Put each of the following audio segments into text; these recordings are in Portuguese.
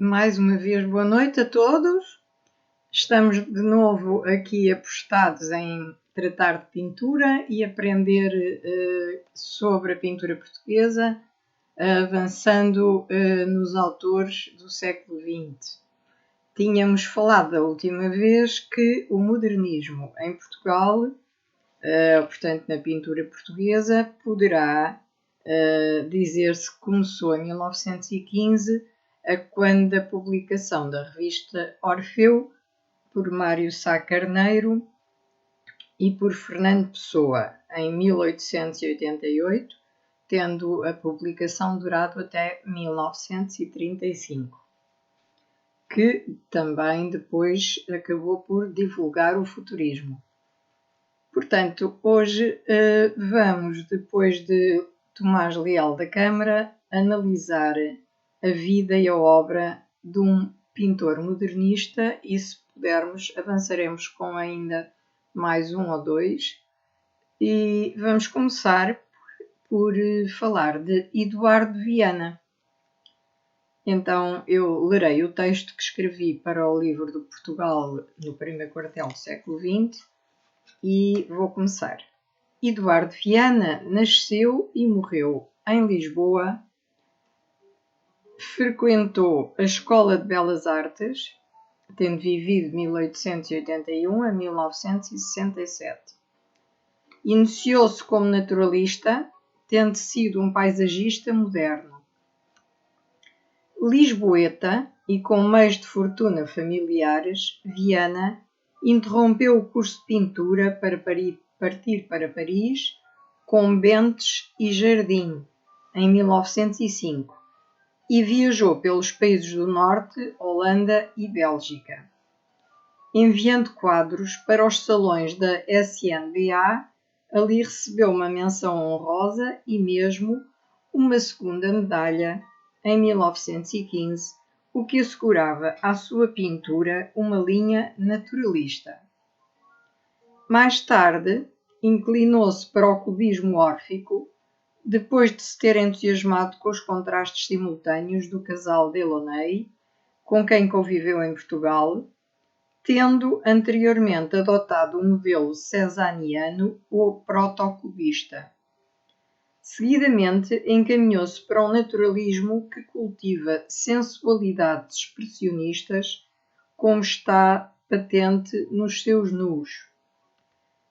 Mais uma vez, boa noite a todos. Estamos de novo aqui apostados em tratar de pintura e aprender sobre a pintura portuguesa, avançando nos autores do século XX. Tínhamos falado da última vez que o modernismo em Portugal, portanto na pintura portuguesa, poderá dizer-se que começou em 1915, quando da publicação da revista Orfeu, por Mário Sá Carneiro e por Fernando Pessoa, em 1888, tendo a publicação durado até 1935, que também depois acabou por divulgar o futurismo. Portanto, hoje vamos, depois de Tomás Leal da Câmara, analisar a vida e a obra de um pintor modernista e, se pudermos, avançaremos com ainda mais um ou dois. E vamos começar por falar de Eduardo Viana. Então, eu lerei o texto que escrevi para o livro do Portugal no primeiro quartel do século XX e vou começar. Eduardo Viana nasceu e morreu em Lisboa. Frequentou a Escola de Belas Artes, tendo vivido de 1881 a 1967. Iniciou-se como naturalista, tendo sido um paisagista moderno. Lisboeta e com meios de fortuna familiares, Viana interrompeu o curso de pintura para partir para Paris com Bentes e Jardim, em 1905, e viajou pelos países do Norte, Holanda e Bélgica, enviando quadros para os salões da SNBA. Ali recebeu uma menção honrosa e mesmo uma segunda medalha em 1915, o que assegurava à sua pintura uma linha naturalista. Mais tarde, inclinou-se para o cubismo órfico, depois de se ter entusiasmado com os contrastes simultâneos do casal Delaunay, com quem conviveu em Portugal, tendo anteriormente adotado o modelo cezanniano ou protocubista. Seguidamente, encaminhou-se para um naturalismo que cultiva sensualidades expressionistas, como está patente nos seus nus.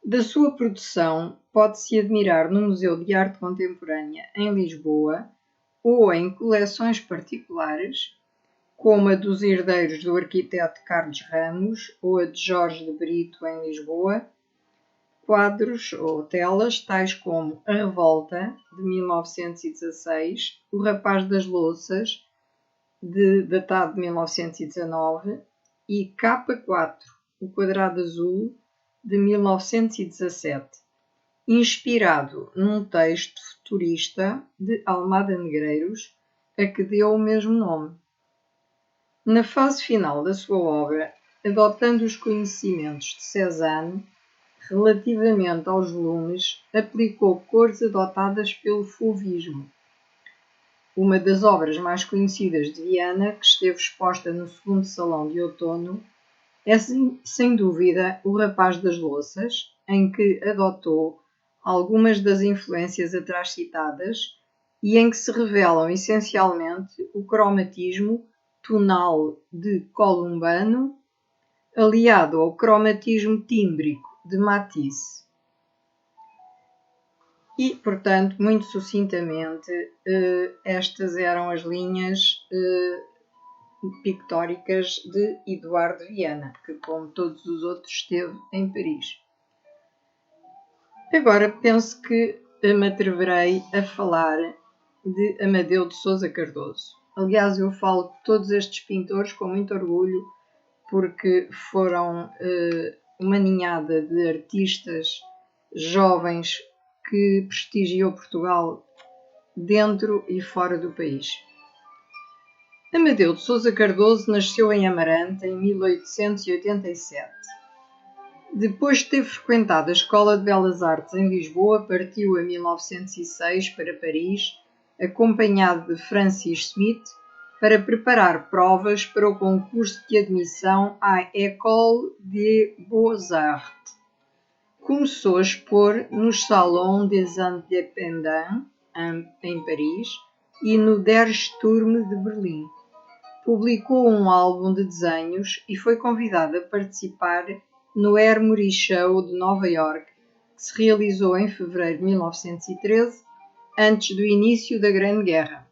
Da sua produção pode-se admirar no Museu de Arte Contemporânea em Lisboa ou em coleções particulares, como a dos herdeiros do arquiteto Carlos Ramos ou a de Jorge de Brito em Lisboa, quadros ou telas tais como A Revolta, de 1916, O Rapaz das Louças, datado de 1919, e K4, O Quadrado Azul, de 1917, inspirado num texto futurista de Almada Negreiros, a que deu o mesmo nome. Na fase final da sua obra, adotando os conhecimentos de Cézanne relativamente aos volumes, aplicou cores adotadas pelo fauvismo. Uma das obras mais conhecidas de Viana, que esteve exposta no segundo Salão de Outono, é sem dúvida O Rapaz das Louças, em que adotou algumas das influências atrás citadas e em que se revelam essencialmente o cromatismo tonal de Columbano, aliado ao cromatismo tímbrico de Matisse. E, portanto, muito sucintamente, estas eram as linhas pictóricas de Eduardo Viana, que, como todos os outros, esteve em Paris. Agora penso que me atreverei a falar de Amadeu de Sousa Cardoso. Aliás, eu falo de todos estes pintores com muito orgulho, porque foram uma ninhada de artistas jovens que prestigiou Portugal dentro e fora do país. Amadeu de Sousa Cardoso nasceu em Amarante em 1887. Depois de ter frequentado a Escola de Belas Artes em Lisboa, partiu em 1906 para Paris, acompanhado de Francis Smith, para preparar provas para o concurso de admissão à École des Beaux-Arts. Começou a expor nos Salons des Indépendants, em Paris, e no Der Sturm de Berlim. Publicou um álbum de desenhos e foi convidado a participar no Armory Show de Nova York, que se realizou em fevereiro de 1913, antes do início da Grande Guerra.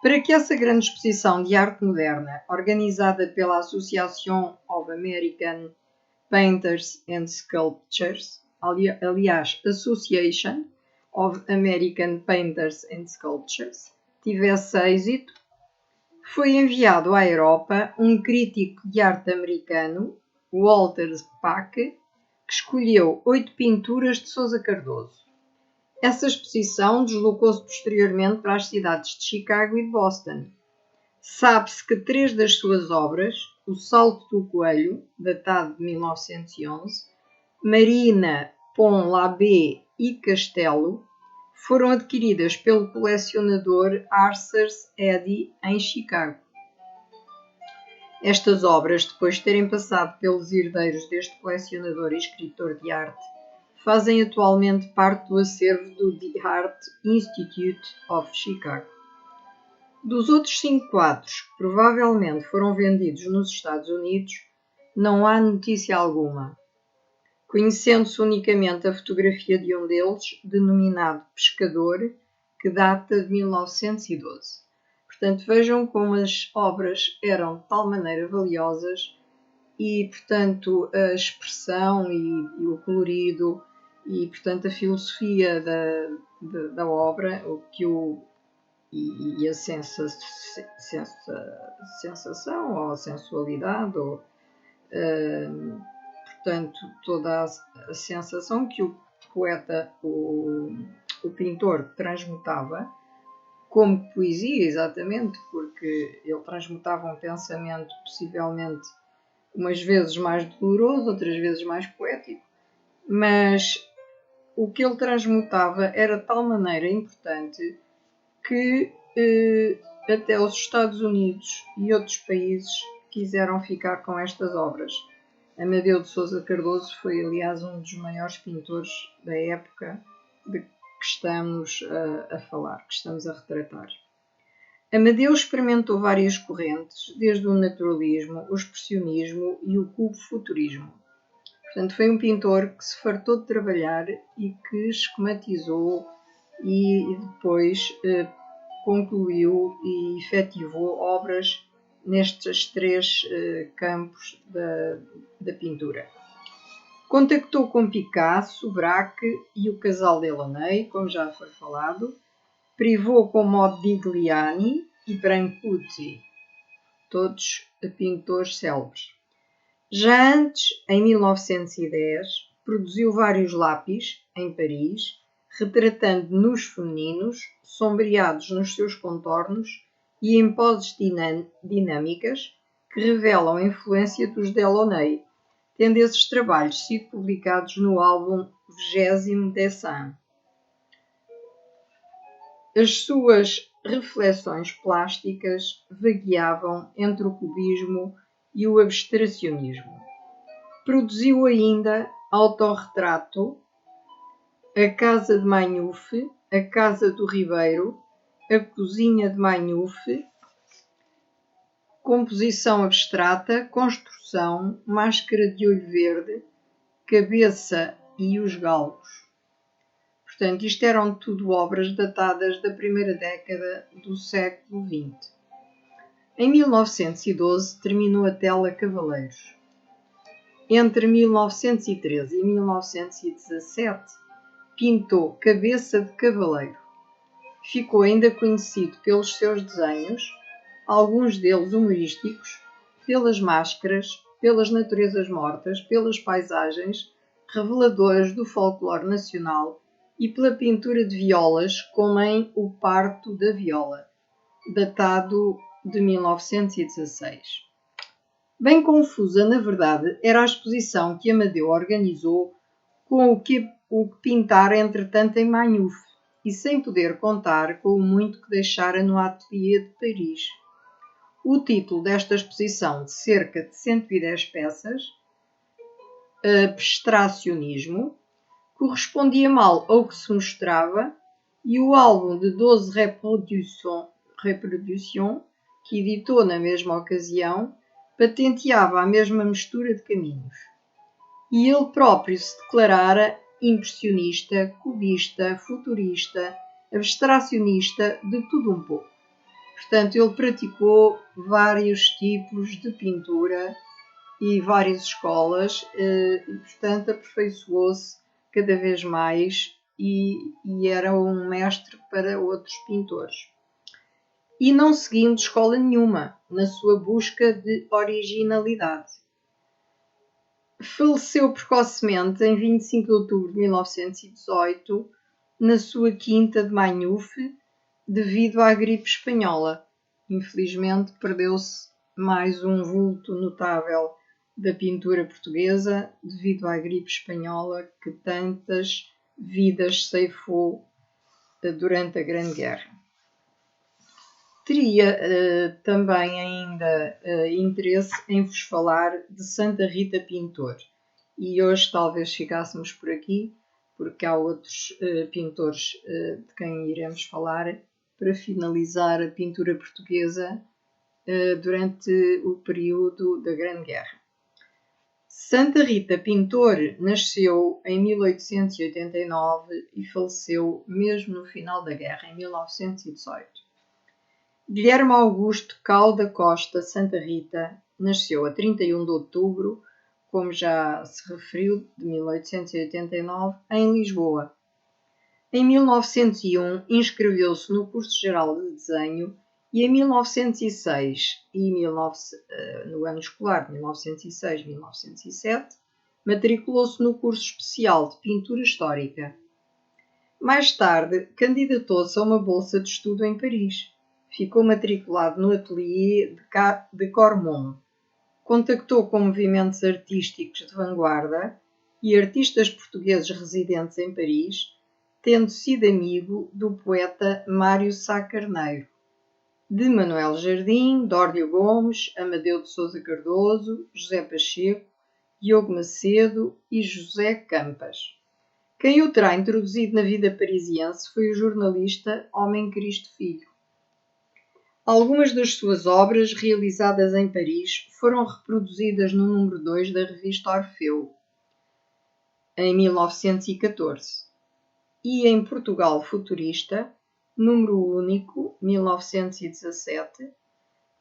Para que essa grande exposição de arte moderna, organizada pela Association of American Painters and Sculptors, aliás, Association of American Painters and Sculptors, tivesse êxito, foi enviado à Europa um crítico de arte americano, Walter Spack, que escolheu 8 pinturas de Sousa Cardoso. Essa exposição deslocou-se posteriormente para as cidades de Chicago e de Boston. Sabe-se que 3 das suas obras, O Salto do Coelho, datado de 1911, Marina, Pont l'Abbé e Castelo, foram adquiridas pelo colecionador Arthur Eddy em Chicago. Estas obras, depois de terem passado pelos herdeiros deste colecionador e escritor de arte, fazem atualmente parte do acervo do The Art Institute of Chicago. Dos outros 5 quadros que provavelmente foram vendidos nos Estados Unidos, não há notícia alguma, conhecendo-se unicamente a fotografia de um deles, denominado Pescador, que data de 1912. Portanto, vejam como as obras eram de tal maneira valiosas e, portanto, a expressão e o colorido e, portanto, a filosofia da obra e a sensação ou a sensualidade, ou, portanto, toda a sensação que o poeta, o pintor, transmutava como poesia, exatamente, porque ele transmutava um pensamento possivelmente umas vezes mais doloroso, outras vezes mais poético, mas o que ele transmutava era de tal maneira importante que até os Estados Unidos e outros países quiseram ficar com estas obras. Amadeu de Sousa Cardoso foi, aliás, um dos maiores pintores da época de que estamos a falar, que estamos a retratar. Amadeu experimentou várias correntes, desde o naturalismo, o expressionismo e o cubo-futurismo. Portanto, foi um pintor que se fartou de trabalhar e que esquematizou e depois concluiu e efetivou obras nestes 3 campos da pintura. Contactou com Picasso, Braque e o casal Delaunay, como já foi falado, privou com Modigliani e Brancusi, todos pintores célebres. Já antes, em 1910, produziu vários lápis em Paris, retratando nus femininos, sombreados nos seus contornos e em poses dinâmicas que revelam a influência dos Delaunay, tendo esses trabalhos sido publicados no álbum 20º Dessin. As suas reflexões plásticas vagueavam entre o cubismo e o abstracionismo. Produziu ainda autorretrato, a Casa de Manhufe, a Casa do Ribeiro, a Cozinha de Manhufe, composição abstrata, construção, Máscara de Olho Verde, Cabeça e os Galgos. Portanto, isto eram tudo obras datadas da primeira década do século XX. Em 1912 terminou a tela Cavaleiros. Entre 1913 e 1917 pintou Cabeça de Cavaleiro. Ficou ainda conhecido pelos seus desenhos, alguns deles humorísticos, pelas máscaras, pelas naturezas mortas, pelas paisagens reveladoras do folclore nacional e pela pintura de violas, como em O Parto da Viola, datado de 1916. Bem confusa, na verdade, era a exposição que Amadeu organizou com o que pintara entretanto em Manhufe, e sem poder contar com o muito que deixara no ateliê de Paris. O título desta exposição, de cerca de 110 peças, Abstracionismo, correspondia mal ao que se mostrava, e o álbum de 12 reproduções que editou na mesma ocasião patenteava a mesma mistura de caminhos. E ele próprio se declarara impressionista, cubista, futurista, abstracionista, de tudo um pouco. Portanto, ele praticou vários tipos de pintura e várias escolas e, portanto, aperfeiçoou-se cada vez mais e era um mestre para outros pintores. E não seguindo escola nenhuma na sua busca de originalidade. Faleceu precocemente em 25 de outubro de 1918 na sua quinta de Manhufe devido à gripe espanhola. Infelizmente perdeu-se mais um vulto notável da pintura portuguesa devido à gripe espanhola que tantas vidas ceifou durante a Grande Guerra. Teria também ainda interesse em vos falar de Santa Rita Pintor. E hoje talvez ficássemos por aqui, porque há outros pintores de quem iremos falar para finalizar a pintura portuguesa durante o período da Grande Guerra. Santa Rita Pintor nasceu em 1889 e faleceu mesmo no final da guerra, em 1918. Guilherme Augusto Cal da Costa Santa Rita nasceu a 31 de outubro, como já se referiu, de 1889, em Lisboa. Em 1901 inscreveu-se no curso geral de desenho e em 1906 no ano escolar de 1906-1907 matriculou-se no curso especial de pintura histórica. Mais tarde candidatou-se a uma bolsa de estudo em Paris. Ficou matriculado no ateliê de Cormon. Contactou com movimentos artísticos de vanguarda e artistas portugueses residentes em Paris, tendo sido amigo do poeta Mário Sá Carneiro, de Manuel Jardim, Dórlio Gomes, Amadeu de Sousa Cardoso, José Pacheco, Diogo Macedo e José Campas. Quem o terá introduzido na vida parisiense foi o jornalista Homem Cristo Filho. Algumas das suas obras, realizadas em Paris, foram reproduzidas no número 2 da revista Orfeu, em 1914, e em Portugal Futurista, número único, 1917.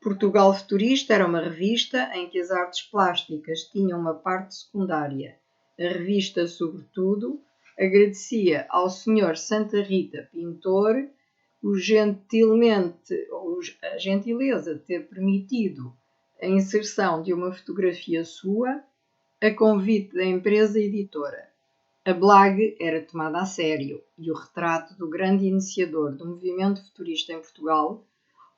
Portugal Futurista era uma revista em que as artes plásticas tinham uma parte secundária. A revista, sobretudo, agradecia ao Sr. Santa Rita Pintor a gentileza de ter permitido a inserção de uma fotografia sua a convite da empresa editora. A blague era tomada a sério e o retrato do grande iniciador do movimento futurista em Portugal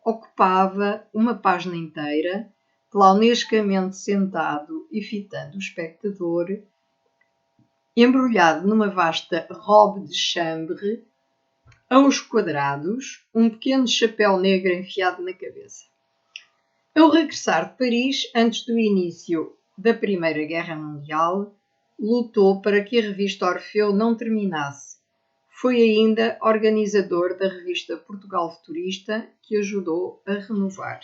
ocupava uma página inteira, clownescamente sentado e fitando o espectador, embrulhado numa vasta robe de chambre, aos quadrados, um pequeno chapéu negro enfiado na cabeça. Ao regressar de Paris, antes do início da Primeira Guerra Mundial, lutou para que a revista Orfeu não terminasse. Foi ainda organizador da revista Portugal Futurista, que ajudou a renovar.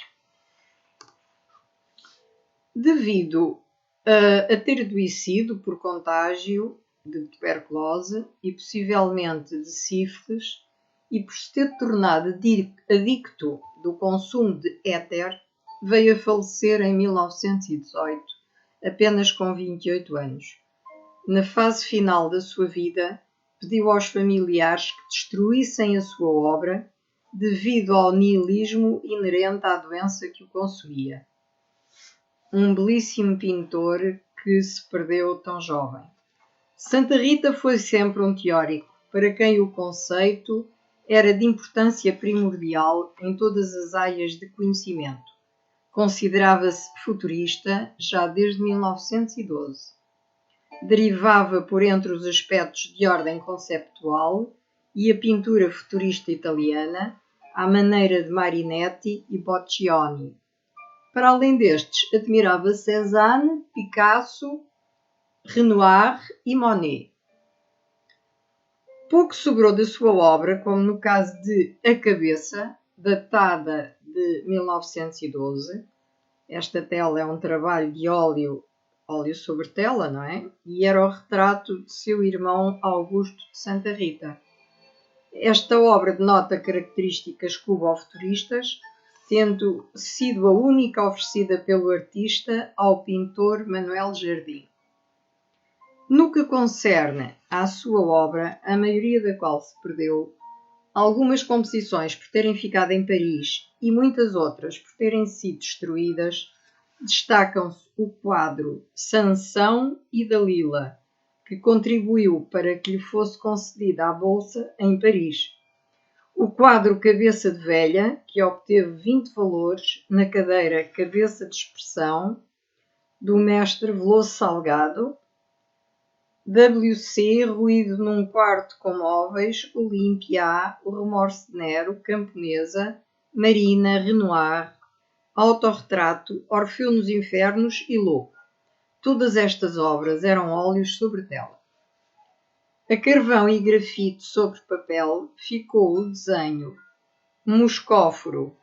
Devido a ter adoecido por contágio de tuberculose e possivelmente de sífilis, e por se ter tornado adicto do consumo de éter, veio a falecer em 1918, apenas com 28 anos. Na fase final da sua vida, pediu aos familiares que destruíssem a sua obra devido ao niilismo inerente à doença que o consumia. Um belíssimo pintor que se perdeu tão jovem. Santa Rita foi sempre um teórico, para quem o conceito era de importância primordial em todas as áreas de conhecimento. Considerava-se futurista já desde 1912. Derivava por entre os aspectos de ordem conceptual e a pintura futurista italiana, à maneira de Marinetti e Boccioni, Para além destes, admirava Cézanne, Picasso, Renoir e Monet. Pouco sobrou da sua obra, como no caso de A Cabeça, datada de 1912. Esta tela é um trabalho de óleo sobre tela, não é? E era o retrato de seu irmão Augusto de Santa Rita. Esta obra denota características cubo-futuristas, tendo sido a única oferecida pelo artista ao pintor Manuel Jardim. No que concerne à sua obra, a maioria da qual se perdeu, algumas composições por terem ficado em Paris e muitas outras por terem sido destruídas, destacam-se o quadro Sansão e Dalila, que contribuiu para que lhe fosse concedida a bolsa em Paris. O quadro Cabeça de Velha, que obteve 20 valores na cadeira Cabeça de Expressão, do mestre Veloso Salgado. WC, Ruído num Quarto com Móveis, Olímpia, O Remorso de Nero, Camponesa, Marina, Renoir, Autorretrato, Orfeu nos Infernos e Louco. Todas estas obras eram óleos sobre tela. A carvão e grafite sobre papel ficou o desenho Moscóforo,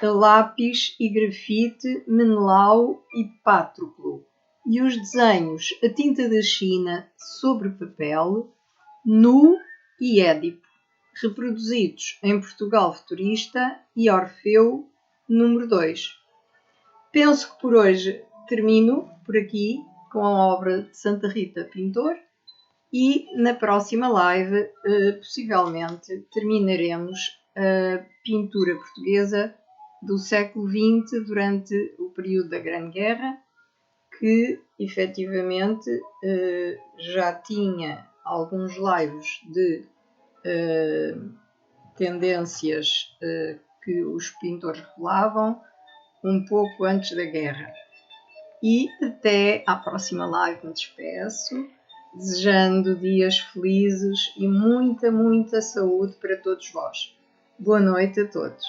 a lápis e grafite Menelau e Patroclo, e os desenhos a tinta da China sobre papel Nu e Édipo, reproduzidos em Portugal Futurista e Orfeu número 2. Penso que por hoje termino por aqui com a obra de Santa Rita Pintor e na próxima live possivelmente terminaremos a pintura portuguesa do século XX durante o período da Grande Guerra, que efetivamente já tinha alguns lives de tendências que os pintores revelavam um pouco antes da guerra. E até à próxima live me despeço, desejando dias felizes e muita saúde para todos vós. Boa noite a todos.